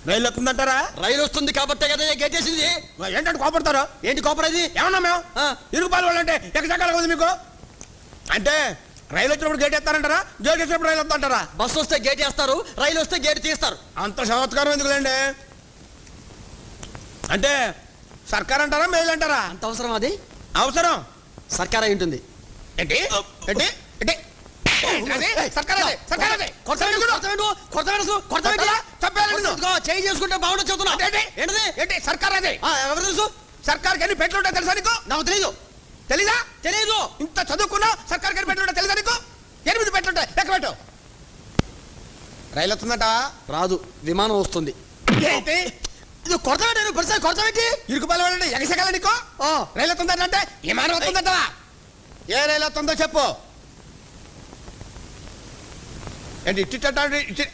రైలు వస్తుందంటారా? రైలు వస్తుంది కాబట్టే కదా గేట్ వేసింది. ఏంటంటే కోపడతారు? ఏంటి కోపడేది? ఏమన్నా మేము ఇరుగు పాలు వాళ్ళంటే ఎక్కడికి ఉంది మీకు? అంటే రైలు వచ్చినప్పుడు గేట్ వేస్తారంటారా? గేట్ వేసినప్పుడు రైలు వస్తుంటారా? బస్సు వస్తే గేట్ వేస్తారు, రైలు వస్తే గేట్ తీస్తారు. అంత చమత్కారం ఎందుకులేండి? అంటే సర్కార్ అంటారా మేలు అంటారా? అంత అవసరం అది? అవసరం. సర్కార్ అయి ఉంటుంది. ఏంటి ఏంటి ఏంటి చేయి చేసుకుంటే బాగుంటుంది చెబుతున్నా. ఏంటి సర్కార్ అదే? ఎవరు తెలుసు? సర్కార్కి ఎన్ని పెట్లు ఉంటాయి తెలుసా నీకు? నాకు తెలీదు. తెలీదా? తెలీదు. ఇంత చదువుకున్నా సర్కార్కి ఎన్ని పెట్లు ఉంటాయి తెలుసా నీకు? 8 పెట్లు ఉంటాయి. లెక్క పెట్టు. రైలు వస్తుందట? రాదు, విమానం వస్తుంది. ఏంటి ఇది కొరత పెట్టి ఇరుకు పాలు వాళ్ళంటే ఎగసగల నీకు? రైలు వస్తుందంటే విమానం వస్తుందట. ఏ రైలు వస్తుందో చెప్పు. ఏంటి ఇట్టి